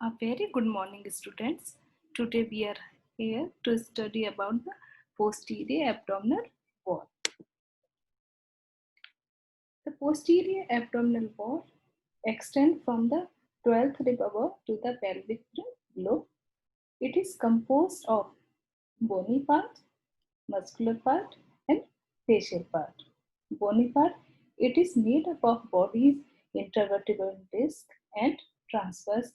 A very good morning, students. Today we are here to study about the posterior abdominal wall. The posterior abdominal wall extends from the 12th rib above to the pelvic rib below. It is composed of bony part, muscular part, and facial part. Bony part, it is made up of body's intervertebral disc and transverse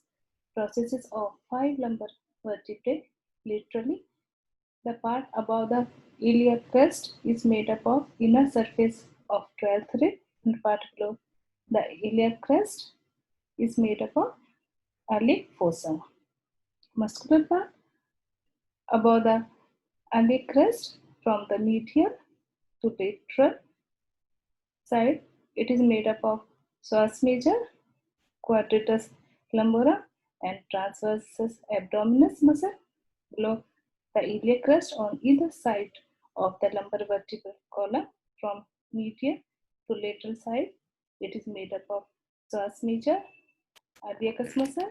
processes of 5 lumbar vertebrae. Literally, the part above the iliac crest is made up of inner surface of 12th rib, and part below the iliac crest is made up of iliac fossa. Muscular part above the iliac crest from the medial to lateral side, it is made up of psoas major, quadratus lumborum, and transversus abdominis muscle. Below the iliac crest on either side of the lumbar vertebral column from medial to lateral side, it is made up of psoas major, iliacus muscle.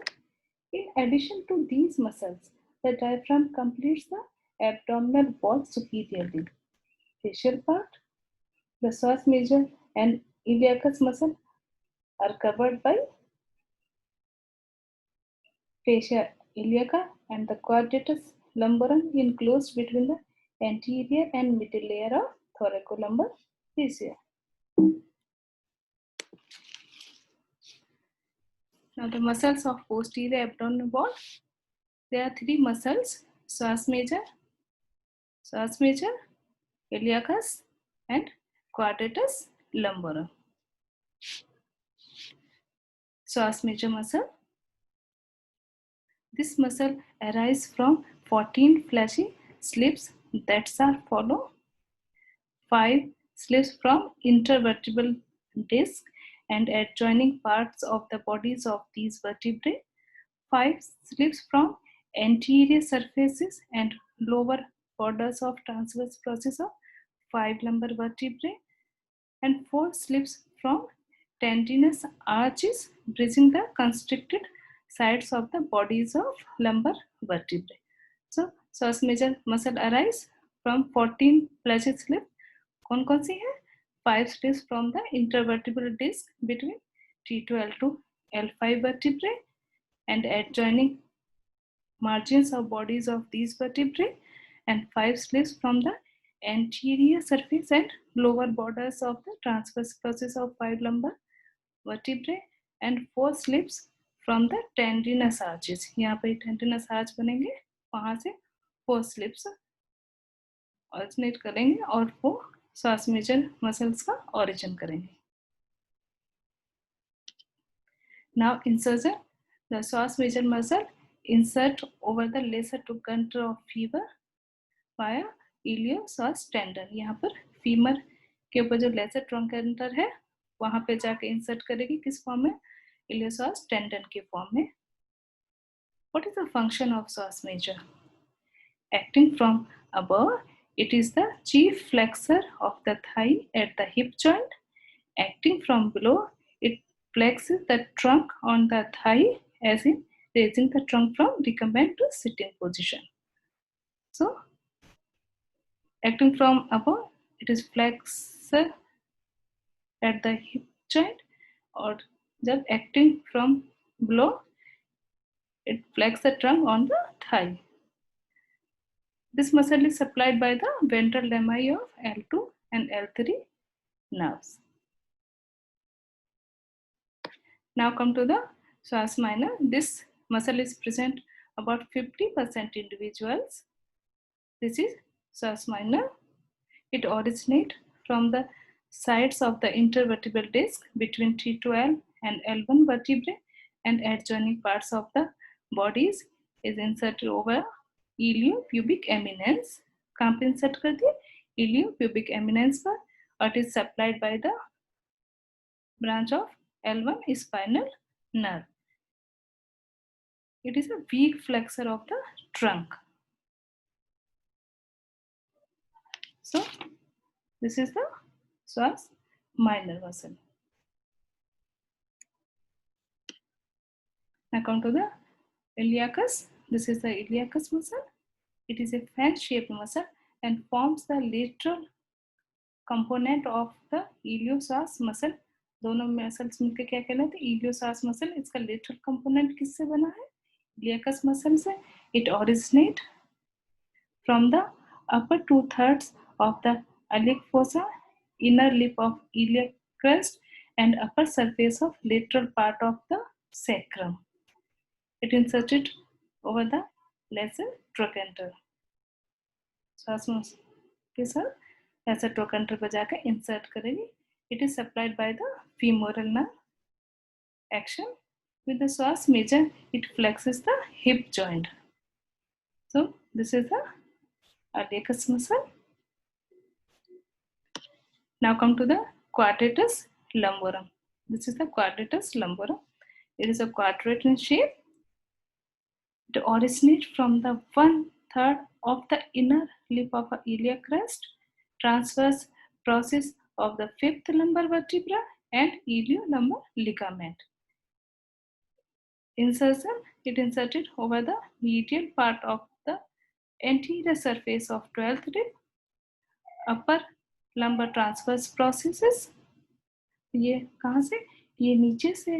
In addition to these muscles, the diaphragm completes the abdominal wall superiorly. Facial part, the psoas major and iliacus muscle are covered by fascia iliaca and the quadratus lumborum enclosed between the anterior and middle layer of thoracolumbar fascia. Now the muscles of posterior abdominal wall. There are three muscles: psoas major, iliacus, and quadratus lumborum. Psoas major muscle. This muscle arises from 14 fleshy slips that are follow 5 slips from intervertebral disc and adjoining parts of the bodies of these vertebrae, 5 slips from anterior surfaces and lower borders of transverse process of 5 lumbar vertebrae, and 4 slips from tendinous arches bridging the constricted sides of the bodies of lumbar vertebrae. So, psoas major muscle arise from 14 fleshy slips. कौन सी है? 5 slips from the intervertebral disc between T2 L2 L5 vertebrae and adjoining margins of bodies of these vertebrae, and 5 slips from the anterior surface and lower borders of the transverse process of 5 lumbar vertebrae, and 4 slips from the tendinous arches. यहाँ पे tendinous arch बनेंगे, वहां से 4 slips originate करेंगे और वो psoas major muscles का origin करेंगे. Now insertion. The psoas major muscle insert over the lesser trochanter of femur via iliopsoas tendon. यहाँ पर फीमर के ऊपर जो लेसर ट्रॉन्केंटर है वहां पे जाके इंसर्ट करेगी, किस फॉर्म में? इलियोसास टेंडन के फॉर्म में. What is the function of psoas major? Acting from above, it is the chief flexor of the thigh at the hip joint. Acting from below, it flexes the trunk on the thigh, as in raising the trunk from recumbent to sitting position. So, acting from above, it is flexor at the hip joint, और जब acting from below, it flexes the trunk on the thigh. This muscle is supplied by the ventral lemmi of L2 and L3 nerves. Now come to the psoas minor. This muscle is present about 50% individuals. This is psoas minor. It originates from the sides of the intervertebral disc between T2L and L1 vertebrae, and adjoining parts of the bodies is inserted over iliopubic eminence. कहाँ पे insert कर दिए? Iliopubic eminence पर, और it is supplied by the branch of L1 spinal nerve. It is a weak flexor of the trunk. So, this is the psoas minor muscle. Now come to the Iliacus, this is the iliacus muscle. It is a fan-shaped muscle and forms the lateral component of the iliopsoas muscle. दोनों muscles मिलकर क्या कहलाते हैं? इलियोसास muscle. इसका lateral component किससे बना है? इलियाकस muscle से. It originate from the upper 2/3 of the iliac fossa, inner lip of iliac crest, and upper surface of lateral part of the sacrum. It inserted over the lesser trochanter. श्वास के साथ ऐसा trochanter पर जाकर insert करेगी. It is supplied by the femoral nerve action. With the psoas major, it flexes the hip joint. So this is the iliacus muscle. Now come to the quadratus lumborum. This is the quadratus lumborum. It is a quadrate in shape. It originates from the 1/3 of the inner lip of the iliac crest, transverse process of the 5th lumbar vertebra and iliolumbar ligament. Insertion, it inserted over the medial part of the anterior surface of 12th rib, upper lumbar transverse processes. ये कहाँ से? ये नीचे से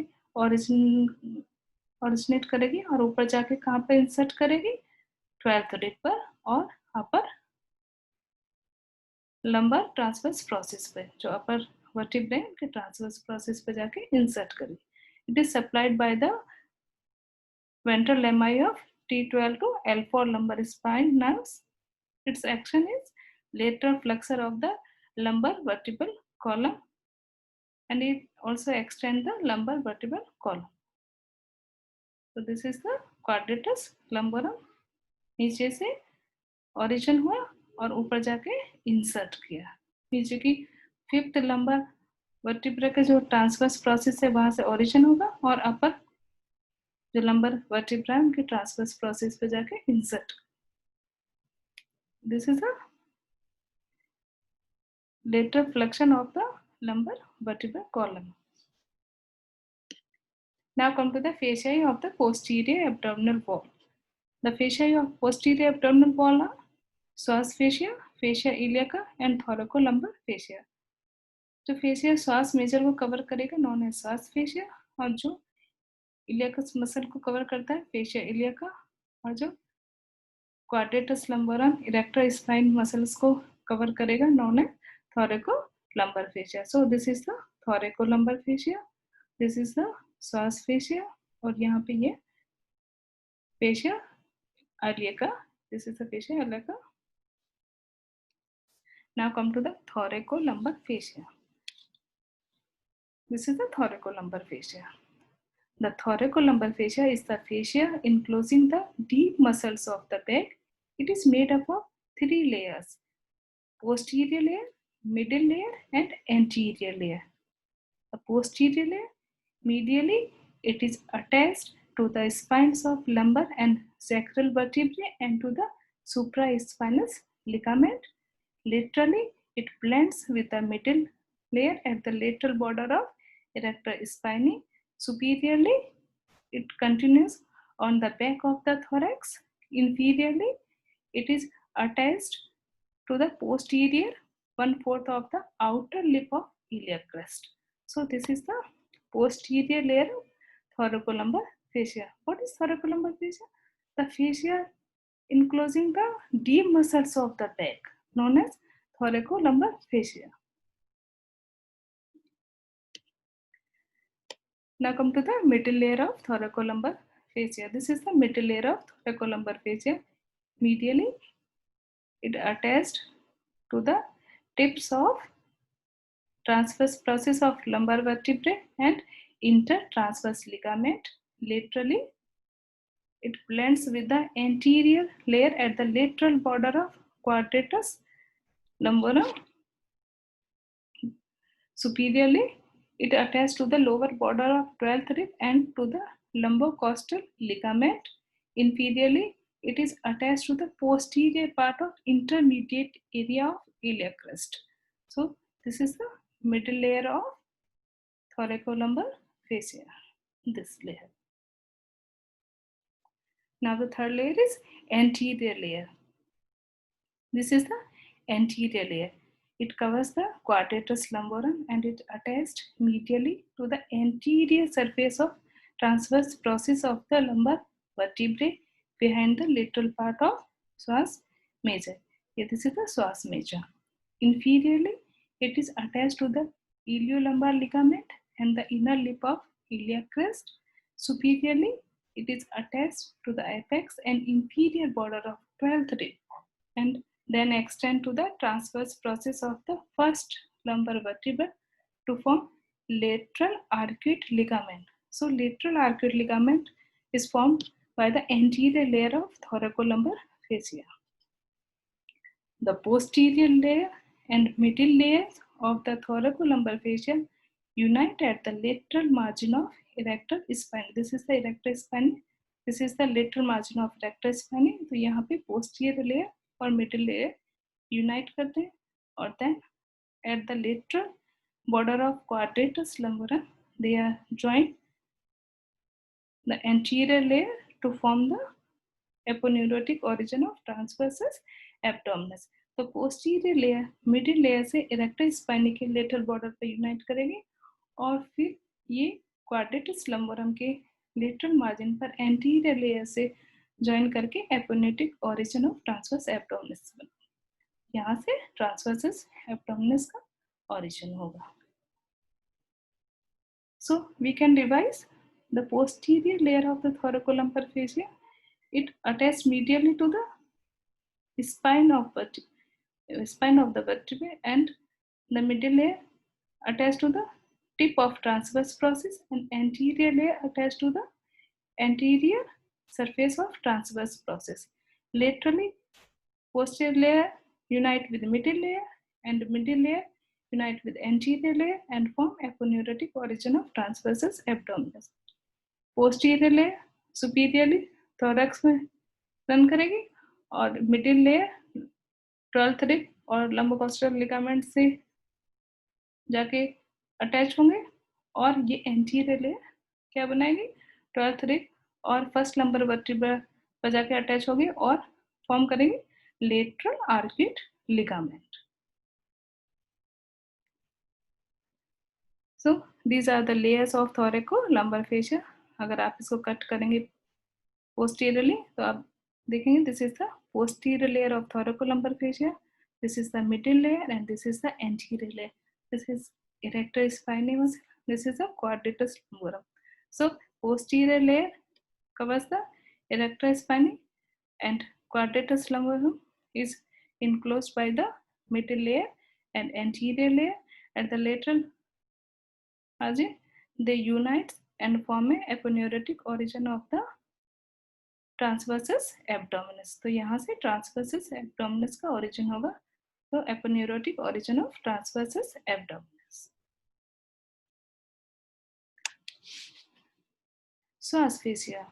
originate करेगी और ऊपर जाके कहाँ पे इंसर्ट करेगी? 12th rib पर और अपर लंबर ट्रांसवर्स प्रोसेस पे, जो अपर वर्टिब्रे के ट्रांसवर्स प्रोसेस पे जाके इंसर्ट करेगी. It is supplied by the ventral lemmi of T12 to L4 lumbar spine nerves. Its action is lateral flexor of the lumbar vertebral column, and it also extends the lumbar vertebral column. So this is the quadratus lumborum. नीचे से origin हुआ और ऊपर जाके insert किया. नीचे की 5th lumbar vertebra का जो ट्रांसवर्स प्रोसेस है वहां से ओरिजिन होगा और अपर जो लंबर वर्टिब्रा उनके ट्रांसवर्स प्रोसेस पे जाके insert. This is a lateral flexion of the lumbar vertebral column. Now come to the fasciae of the posterior abdominal wall. The fasciae of posterior abdominal wall are psoas fascia, fascia iliaca and thoracolumbar fascia. जो fascia श्वास major को cover करेगा non है श्वास fascia, और जो इलियाकस muscle को cover करता है फेशिया इलियाका, और जो क्वाड्रेटस लंबोरम इरेक्टर स्पाइन मसल्स को कवर करेगा नॉन है thoracolumbar fascia. So this is the thoracolumbar fascia, this is the psoas fascia, और यहाँ पे ये fascia iliaca, this is the fascia iliaca. Now come to the thoracolumbar fascia. This is the thoracolumbar fascia. The thoracolumbar fascia is the fascia enclosing the deep muscles of the back. It is made up of 3 layers: posterior layer, middle layer, and anterior layer. The posterior layer, medially, it is attached to the spines of lumbar and sacral vertebrae and to the supraspinous ligament. Laterally, it blends with the middle layer at the lateral border of erector spinae. Superiorly, it continues on the back of the thorax. Inferiorly, it is attached to the posterior 1/4 of the outer lip of iliac crest. So this is the posterior layer of thoracolumbar fascia. What is thoracolumbar fascia? The fascia enclosing the deep muscles of the back, known as thoracolumbar fascia. Now come to the middle layer of thoracolumbar fascia. This is the middle layer of thoracolumbar fascia. Medially, it attached to the tips of transverse process of lumbar vertebrae and intertransverse ligament. Laterally, it blends with the anterior layer at the lateral border of quadratus lumborum. Superiorly, it attaches to the lower border of 12th rib and to the lumbocostal ligament. Inferiorly, it is attached to the posterior part of intermediate area of iliac crest. So this is the middle layer of thoracolumbar fascia. This layer. Now the third layer is anterior layer. This is the anterior layer. It covers the quadratus lumborum and it attached medially to the anterior surface of transverse process of the lumbar vertebrae behind the lateral part of psoas major. This is the psoas major. Inferiorly, it is attached to the iliolumbar ligament and the inner lip of iliac crest. Superiorly, it is attached to the apex and inferior border of 12th rib and then extend to the transverse process of the first lumbar vertebra to form lateral arcuate ligament. So lateral arcuate ligament is formed by the anterior layer of thoracolumbar fascia. The posterior layer and middle layers of the thoracolumbar fascia unite at the lateral margin of erector spine. This is the erector spine. This is the lateral margin of erector spine. तो यहाँ पे posterior layer और middle layer unite करते हैं और then at the lateral border of quadratus lumborum they are joined the anterior layer to form the aponeurotic origin of transversus abdominis. तो posterior layer middle layer से erector spine के lateral border पे unite करेगी और फिर ये quadratus lumborum के lateral margin पर anterior layer से join करके aponeurotic origin of transversus abdominis बना. यहाँ से transversus abdominis का origin होगा. So we can revise the posterior layer of the thoracolumbar fascia. It attaches medially to the spine of the vertebrae and the middle layer attached to the tip of transverse process and anterior layer attached to the anterior surface of transverse process. Laterally, posterior layer unite with middle layer and middle layer unite with anterior layer and form aponeurotic origin of transversus abdominis. Posterior layer superiorly thorax में run करेगी और middle layer 12th rib और लंबोकोस्टल ligament से जाके attach होंगे और ये anterior layer क्या बनाएगी 12th rib और फर्स्ट लंबर वर्टिब्रा पर जाके अटैच होगी और फॉर्म करेंगे lateral arcuate ligament. So these are the layers of thoracolumbar fascia. अगर आप इसको कट करेंगे posteriorly तो आप देखेंगे this is the posterior layer of thoracolumbar fascia, this is the middle layer and this is the anterior layer. This is erector spinae muscle, this is the quadratus lumborum. So posterior layer covers the erector spinae and quadratus lumborum is enclosed by the middle layer and anterior layer. At the lateral margin they unite and form a aponeurotic origin of the transversus abdominis. तो यहाँ से transversus abdominis का origin होगा तो aponeurotic origin of transversus abdominis. Psoas fascia.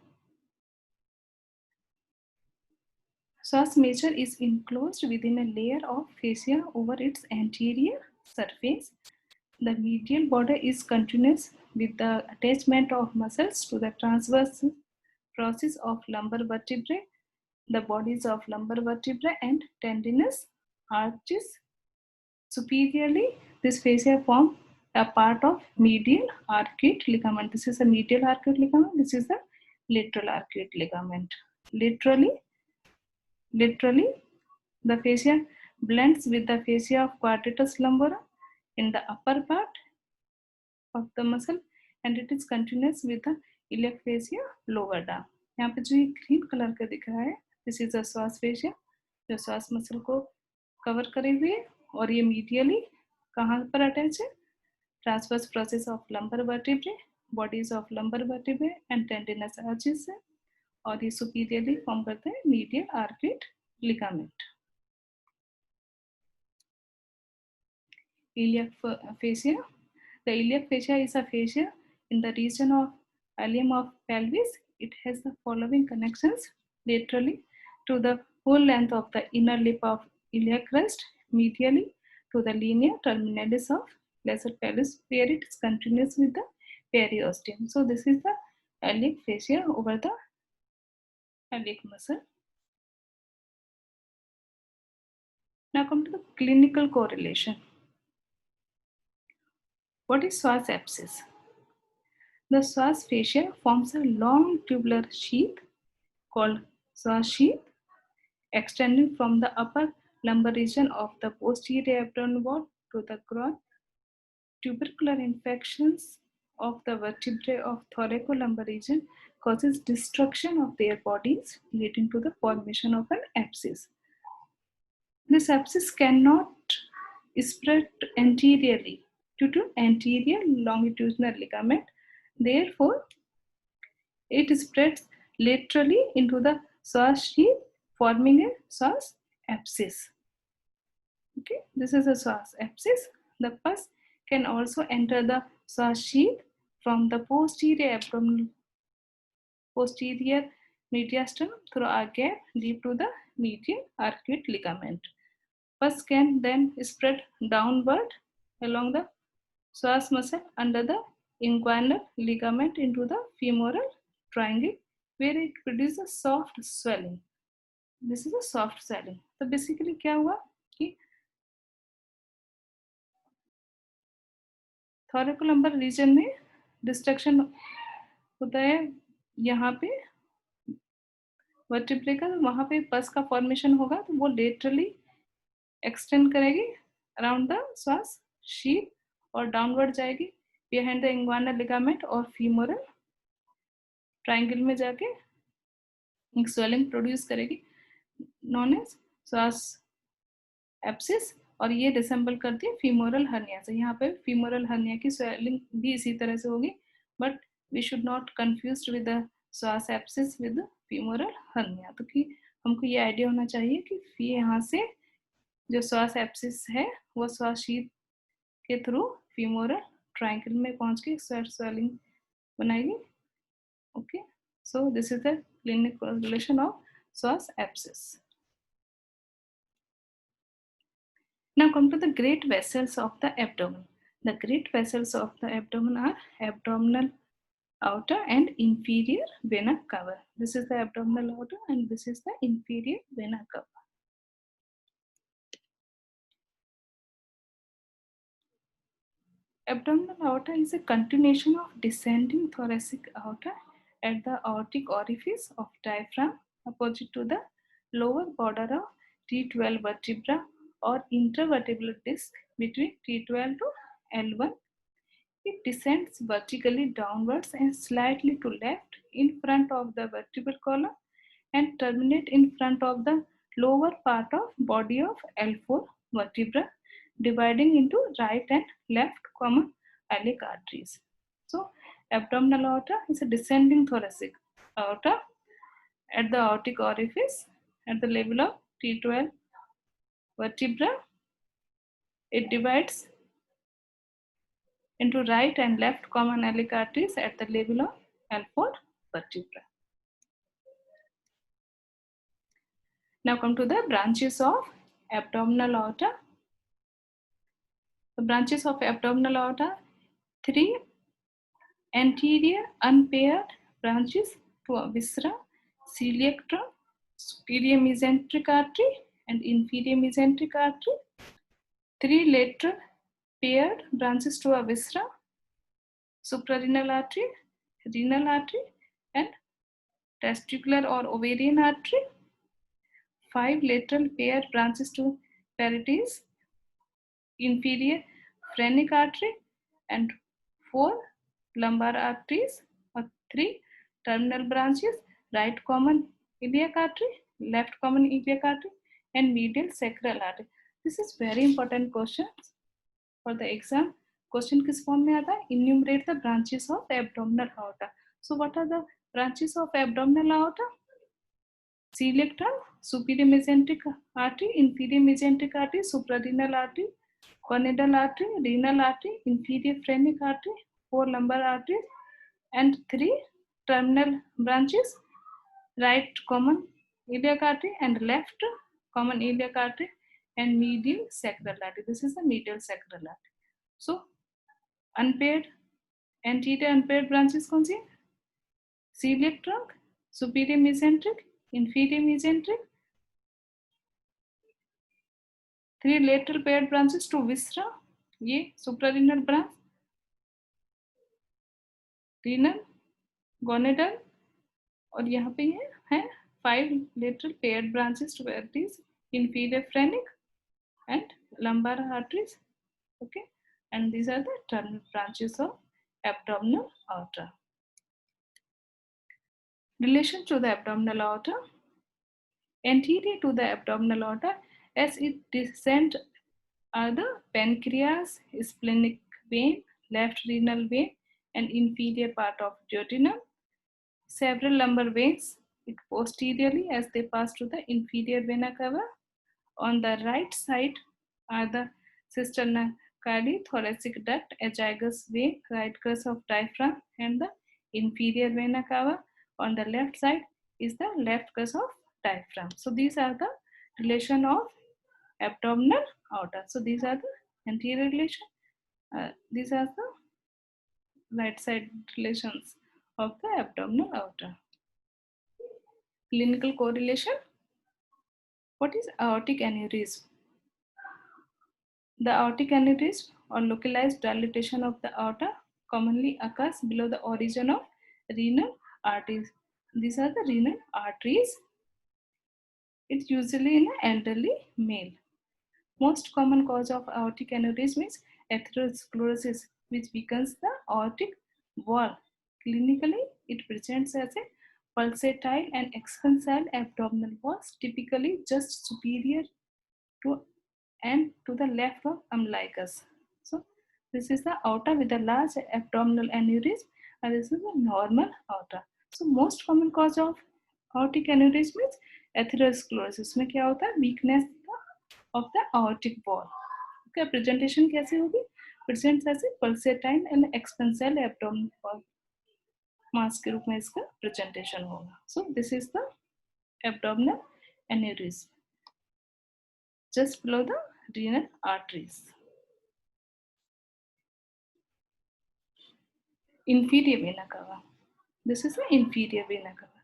Psoas major is enclosed within a layer of fascia over its anterior surface. The medial border is continuous with the attachment of muscles to the transverse process of lumbar vertebrae, the bodies of lumbar vertebrae and tendinous arches. Superiorly, this fascia form a part of medial arcuate ligament. This is a medial arcuate ligament. This is the lateral arcuate ligament. Laterally, the fascia blends with the fascia of quadratus lumborum in the upper part of the muscle and it is continuous with the iliac fascia lower down. यहाँ पे जो ये green colour का दिख रहा है this is a psoas fascia जो psoas muscle को कवर करे हुए और ये मीडियली कहाँ पर अटैच है transverse process of lumbar vertebrae bodies of lumbar vertebrae and tendinous arches है और ये सुपीरियरली फॉर्म करते हैं medial arcuate ligament. Iliac fascia. The iliac fascia is a fascia in the region of ilium of pelvis. It has the following connections laterally to the whole length of the inner lip of iliac crest, medially to the linea terminalis of lesser pelvis where it is continuous with the periosteum. So this is the iliac fascia over the iliac muscle. Now come to the clinical correlation. What is psoas abscess? The psoas fascia forms a long tubular sheath called psoas sheath extending from the upper lumbar region of the posterior abdominal wall to the groin. Tubercular infections of the vertebrae of thoracolumbar region causes destruction of their bodies, leading to the formation of an abscess. This abscess cannot spread anteriorly due to anterior longitudinal ligament. Therefore, it spreads laterally into the psoas sheath, forming a psoas abscess. Okay, this is a psoas abscess. The pus can also enter the psoas sheath from the posterior mediastinum through a gap deep to the medial arcuate ligament. Pus can then spread downward along the psoas muscle under the inguinal ligament into the femoral triangle, where it produces soft swelling. This is a soft swelling. तो basically क्या हुआ कि thoracolumbar region में destruction होता है यहाँ पे vertebrae का, वहाँ पे पस का फॉर्मेशन होगा तो वो लेटरली एक्सटेंड करेगी अराउंड द psoas sheath और डाउनवर्ड जाएगी बिहाइंड द इंग्वानल लिगामेंट और फीमोरल ट्रायंगल में जाके एक स्वेलिंग प्रोड्यूस करेगी नॉन एज psoas एब्सिस और ये रिसेंबल करती है फीमोरल हर्निया से. यहाँ पे फीमोरल हर्निया की स्वेलिंग भी इसी तरह से होगी, but we should not confuse with the psoas abscess with femoral hernia. तो कि हमको ये आइडिया होना चाहिए कि यहाँ से जो psoas एब्सिस है वो psoas शीथ के थ्रू फीमोरल ट्रायंगल में पहुंच के स्वेलिंग बनाएगी. Okay, so this is the clinical relation of psoas abscess. Now come to the great vessels of the abdomen. The great vessels of the abdomen are abdominal aorta and inferior vena cava. This is the abdominal aorta and this is the inferior vena cava. Abdominal aorta is a continuation of descending thoracic aorta at the aortic orifice of diaphragm opposite to the lower border of T12 vertebra or intervertebral disc between T12 to L1. It descends vertically downwards and slightly to left in front of the vertebral column and terminate in front of the lower part of body of L4 vertebra, dividing into right and left common iliac arteries. So, abdominal aorta is a descending thoracic aorta at the aortic orifice at the level of T12 vertebra. It divides into right and left common iliac arteries at the level of L4 vertebra. Now come to the branches of abdominal aorta. The branches of abdominal aorta: 3 anterior unpaired branches to a viscera, celiac trunk, superior mesenteric artery and inferior mesenteric artery. 3 lateral paired branches to a viscera, suprarenal artery, renal artery and testicular or ovarian artery. 5 lateral paired branches to parietes, inferior phrenic artery and 4 lumbar arteries, or 3 terminal branches, right common iliac artery, left common iliac artery and medial sacral artery. This is very important question for the exam. Question किस form में आता है? Enumerate the branches of abdominal aorta. So what are the branches of abdominal aorta? Celiac trunk, superior mesenteric artery, inferior mesenteric artery, suprarenal artery, conidal artery, renal artery, inferior phrenic artery, 4 lumbar arteries and 3 terminal branches, right common iliac artery and left common iliac artery and medial sacral artery. This is the medial sacral artery. So unpaired anterior unpaired branches कौन सी? Celiac trunk, superior mesenteric, inferior mesenteric, 3 lateral paired branches to viscera, ये suprarenal branch, renal, gonadal, और यहाँ पे ये है 5 lateral paired branches to arteries, inferior phrenic and lumbar arteries. Okay, and these are the terminal branches of abdominal aorta. Relation to the abdominal aorta. Anterior to the abdominal aorta, as it descends, are the pancreas, splenic vein, left renal vein, and inferior part of duodenum. Several lumbar veins posteriorly as they pass to the inferior vena cava. On the right side are the cisterna cardi, thoracic duct, azygous vein, right crus of diaphragm, and the inferior vena cava. On the left side is the left crus of diaphragm. So these are the relation of abdominal aorta. So these are the anterior relation. These are the right side relations of the abdominal aorta. Clinical correlation. What is aortic aneurysm? The aortic aneurysm or localized dilatation of the aorta commonly occurs below the origin of renal arteries. These are the renal arteries. It's usually in an elderly male. Most common cause of aortic aneurysm is atherosclerosis, which weakens the aortic wall. Clinically, it presents as a pulsatile and expansile abdominal walls, typically just superior to and to the left of umbilicus. So this is the aorta with a large abdominal aneurysm, and this is a normal aorta. So most common cause of aortic aneurysm is atherosclerosis. में क्या होता है? Weakness of the aortic wall. Okay, presentation कैसे होगी? Presents as a pulsatile and expansile abdominal wall. मास के रूप में इसका presentation होगा. So this is the abdominal aneurysm just below the renal arteries. Inferior vena cava. This is the inferior vena cava.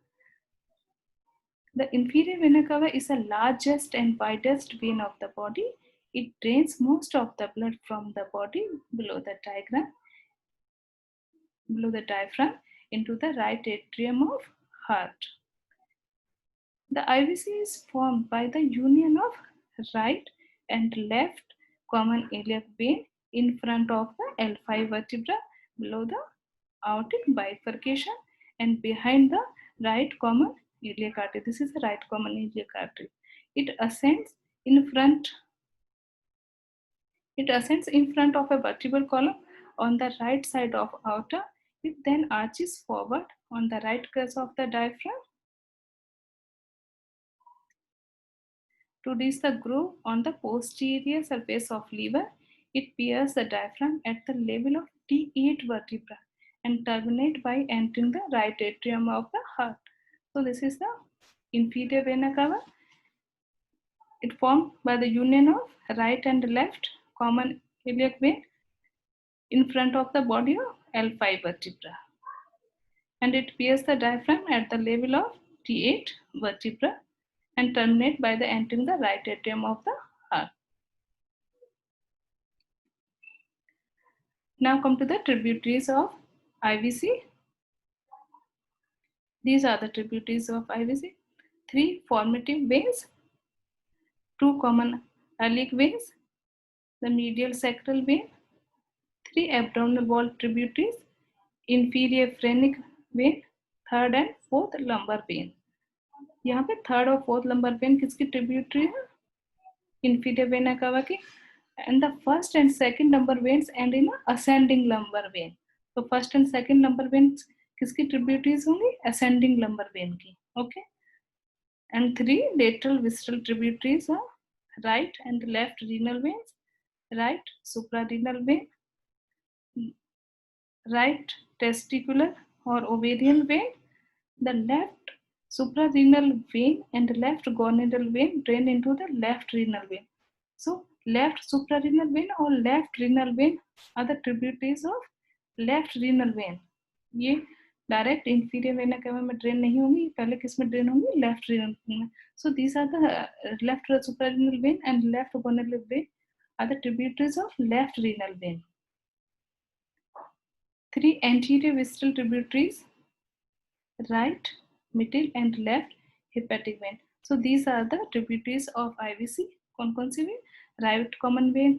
The inferior vena cava is the largest and widest vein of the body. It drains most of the blood from the body below the diaphragm into the right atrium of heart. The IVC is formed by the union of right and left common iliac vein in front of the L5 vertebra below the aortic bifurcation and behind the right common iliac artery. This is the right common iliac artery. It ascends in front of a vertebral column on the right side of aorta. It then arches forward on the right crus of the diaphragm to reach the groove on the posterior surface of liver. It pierces the diaphragm at the level of T8 vertebra and terminate by entering the right atrium of the heart. So this is the inferior vena cava. It formed by the union of right and left common iliac vein in front of the body of L5 vertebra. And it pierces the diaphragm at the level of T8 vertebra and terminate by the entering the right atrium of the heart. Now come to the tributaries of IVC. These are the tributaries of IVC. 3 formative veins, 2 common iliac veins, the medial sacral vein, 3 abdominal wall tributaries, inferior phrenic vein, 3rd and 4th lumbar vein. यहाँ पे 3rd और 4th lumbar vein किसकी tributary है? Inferior vena cava की. And the 1st and 2nd lumbar veins end in ascending lumbar vein. So 1st and 2nd lumbar veins किसकी tributaries होंगी? Ascending lumbar vein की. Okay. And 3 lateral visceral tributaries are right and left renal veins, right suprarenal vein, right testicular or ovarian vein. The left suprarenal vein and left gonadal vein drain into the left renal vein. So left suprarenal vein or left renal vein are the tributaries of left renal vein. ये direct inferior vena cava में drain नहीं होंगी, पहले किस में drain होंगी, left renal में. So these are the left suprarenal vein and left gonadal vein are the tributaries of left renal vein. 3 anterior visceral tributaries, right, middle and left hepatic vein. So these are the tributaries of IVC. कौन सी vein? Right common vein,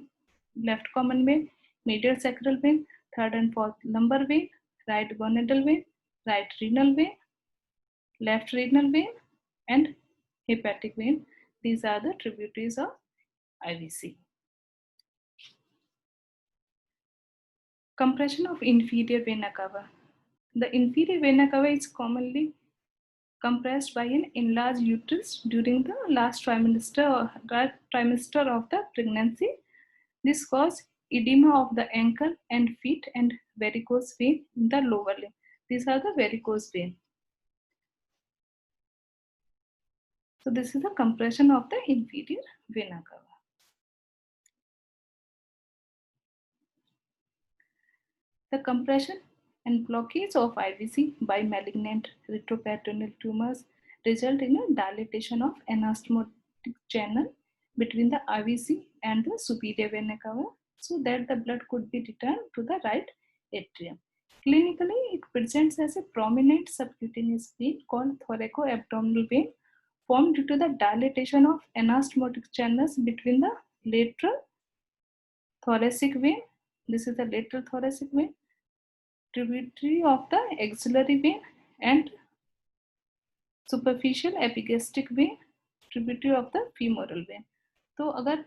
left common vein, medial sacral vein, third and fourth lumbar vein, right gonadal vein, right renal vein, left renal vein, and hepatic vein. These are the tributaries of IVC. Compression of inferior vena cava. The inferior vena cava is commonly compressed by an enlarged uterus during the last trimester of the pregnancy. This causes edema of the ankle and feet and varicose vein in the lower limb. These are the varicose vein. So this is the compression of the inferior vena cava. The compression and blockage of IVC by malignant retroperitoneal tumors result in a dilatation of anastomotic channel between the IVC and the superior vena cava so that the blood could be returned to the right atrium. Clinically, it presents as a prominent subcutaneous vein called thoracoabdominal vein formed due to the dilatation of anastomotic channels between the lateral thoracic vein. This is the lateral thoracic vein, tributary of the axillary vein, and superficial epigastric vein, tributary of the femoral vein. तो अगर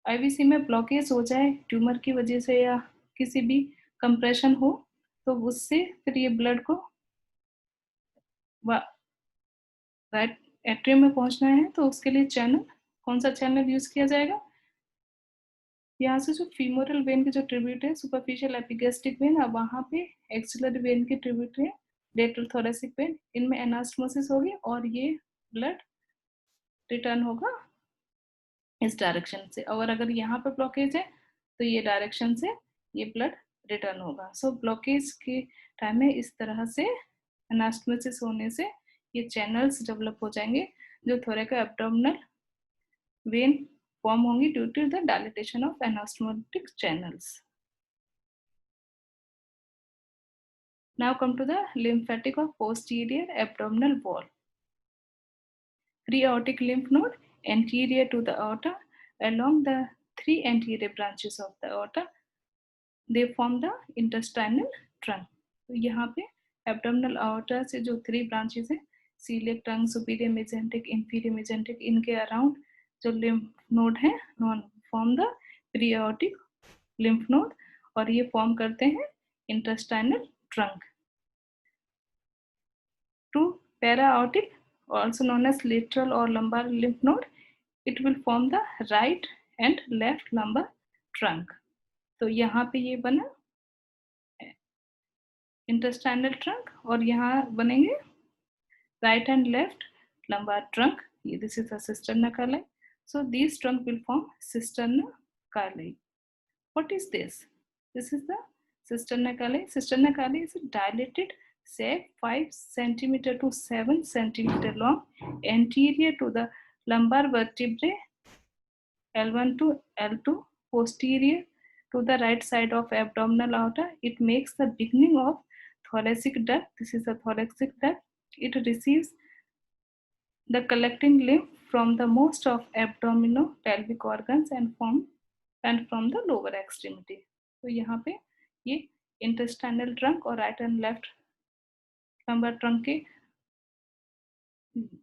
IVC में blockage हो जाए tumour की वजह से या किसी भी कंप्रेशन हो तो उससे फिर ये ब्लड को राइट एट्रियम में पहुंचना है तो उसके लिए चैनल, कौन सा चैनल यूज किया जाएगा, यहाँ से जो फीमोरल वेन की जो ट्रिब्यूट है सुपरफिशियल एपिगैस्ट्रिक वेन, अब वहाँ पे एक्सिलरी वेन की ट्रिब्यूट है लेटरल थोरेसिक वेन, इनमें एनास्टोमोसिस होगी और ये ब्लड रिटर्न होगा इस डायरेक्शन से. और अगर यहाँ पे ब्लॉकेज है तो ये डायरेक्शन से ये ब्लड रिटर्न होगा. सो ब्लॉकेज के टाइम में इस तरह से एनास्टोमोसिस होने से ये चैनल्स डेवलप हो जाएंगे जो थोरेको एब्डोमिनल वेन फॉर्म होंगी due to the dilatation of anastomotic channels. Now come to the lymphatic of posterior abdominal wall. Pre-aortic lymph node anterior to the aorta along the 3 anterior branches of the aorta. They form the intestinal trunk. तो यहाँ पे abdominal aorta से जो 3 branches हैं, celiac trunk, superior mesenteric, inferior mesenteric, इनके around जो lymph node है form the pre-aortic lymph node और ये form करते हैं intestinal trunk. To para-aortic, also known as lateral or lumbar lymph node, it will form the right and left lumbar trunk. तो यहाँ पे ये बना intestinal trunk और यहाँ बनेंगे right and left lumbar trunk. This is a cisterna carli. So these trunk will form cisterna carli. What is this? This is the cisterna carli. Cisterna carli is a dilated sac 5 cm to 7 cm long anterior to the lumbar vertebrae L1 to L2 posterior to the right side of abdominal aorta. It makes the beginning of thoracic duct. This is the thoracic duct. It receives the collecting lymph from the most of abdominopelvic organs and from the lower extremity. तो यहाँ पे ये intestinal trunk और right and left lumbar trunk के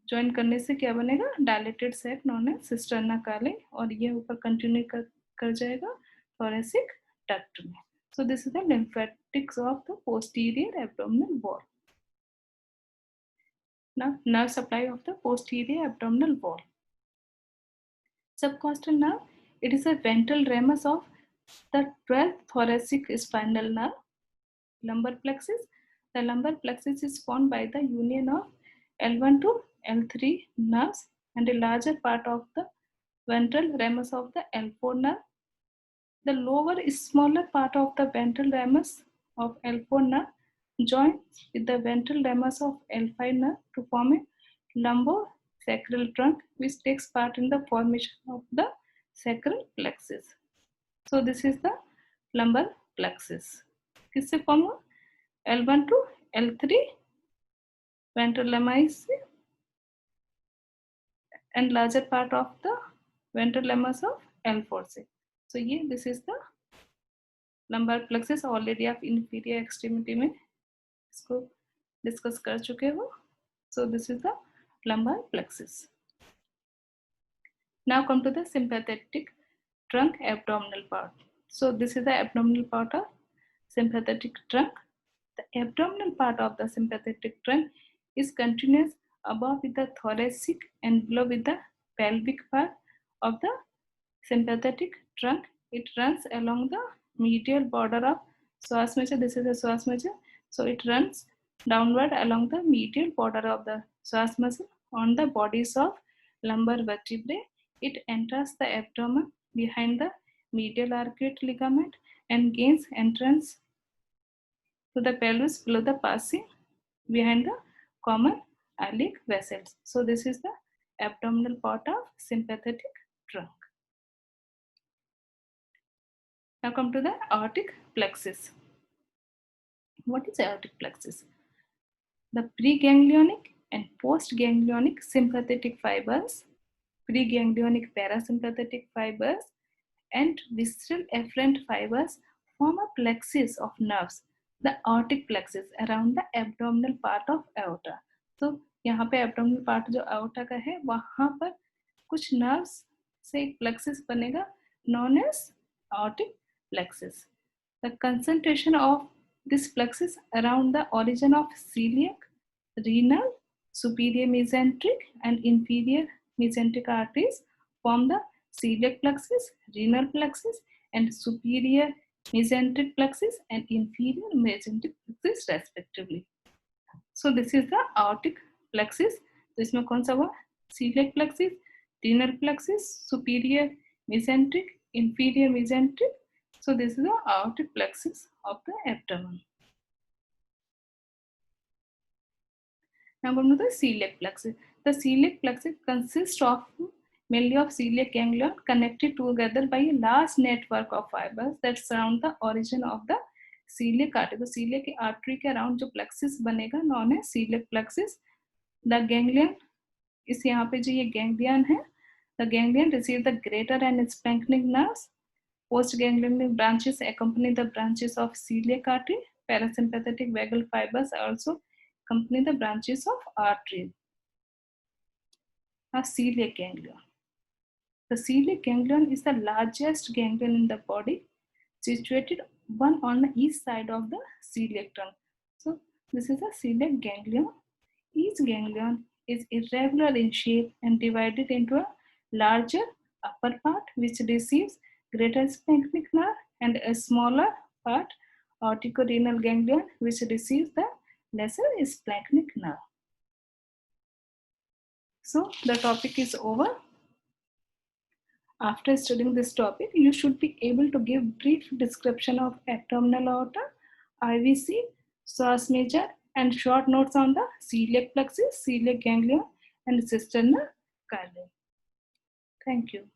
join करने से क्या बनेगा, डायलेटेड सेक नॉन एज सिस्टर्ना कार्ली और ये ऊपर कंटिन्यू कर जाएगा thoracic duct में. So this is the lymphatics of the posterior abdominal wall. Now nerve supply of the posterior abdominal wall. Subcostal nerve, it is a ventral ramus of the 12th thoracic spinal nerve. Lumbar plexus, the lumbar plexus is formed by the union of L1 to L3 nerves and a larger part of the ventral ramus of the L4 nerve. The lower smaller part of the ventral ramus of L4 nerve joins with the ventral ramus of L5 nerve to form a lumbosacral trunk, which takes part in the formation of the sacral plexus. So this is the lumbar plexus. किससे form हुआ? L1 to L3 ventral ramus and larger part of the ventral ramus of L4 से. So ये this is the lumbar plexus. Already आप inferior extremity में इसको discuss कर चुके हो. So this is the lumbar plexus. Now come to the sympathetic trunk abdominal part. So this is the abdominal part of sympathetic trunk. The abdominal part of the sympathetic trunk is continuous above with the thoracic and below with the pelvic part of the sympathetic trunk. It runs along the medial border of psoas major. This is the psoas major. So it runs downward along the medial border of the psoas muscle on the bodies of lumbar vertebrae. It enters the abdomen behind the medial arcuate ligament and gains entrance to the pelvis below the passing behind the common iliac vessels. So this is the abdominal part of sympathetic trunk. Now come to the aortic plexus. What is aortic plexus? The preganglionic and postganglionic sympathetic fibers, preganglionic parasympathetic fibers, and visceral afferent fibers form a plexus of nerves, the aortic plexus, around the abdominal part of aorta. So यहाँ पे abdominal part जो aorta का है वहाँ पर कुछ nerves से एक plexus बनेगा known as aortic plexus. The concentration of this plexus around the origin of celiac, renal, superior mesenteric and inferior mesenteric arteries form the celiac plexus, renal plexus and superior mesenteric plexus and inferior mesenteric plexus respectively. So this is the aortic plexus. तो इसमें कौन सा हुआ? Celiac plexus, renal plexus, superior mesenteric, inferior mesenteric. So this is the aortic plexus of the abdomen. Now come to the celiac plexus. The celiac plexus consists of mainly of celiac ganglion connected together by a large network of fibers that surround the origin of the celiac artery. तो celiac की artery के around जो plexus बनेगा known as celiac plexus. The ganglion इस यहाँ पे जो ये ganglion है, the ganglion receive the greater and splanchnic nerves. Postganglionic branches accompany the branches of celiac artery. Parasympathetic vagal fibers also accompany the branches of artery. Now, celiac ganglion. The celiac ganglion is the largest ganglion in the body, situated one on the east side of the celiac trunk. So, this is a celiac ganglion. Each ganglion is irregular in shape and divided into a larger upper part which receives greater splanchnic nerve and a smaller part, aorticorenal ganglion, which receives the lesser splanchnic nerve. So the topic is over. After studying this topic, you should be able to give brief description of abdominal aorta, IVC, psoas major, and short notes on the celiac plexus, celiac ganglion, and cisterna cardi. Thank you.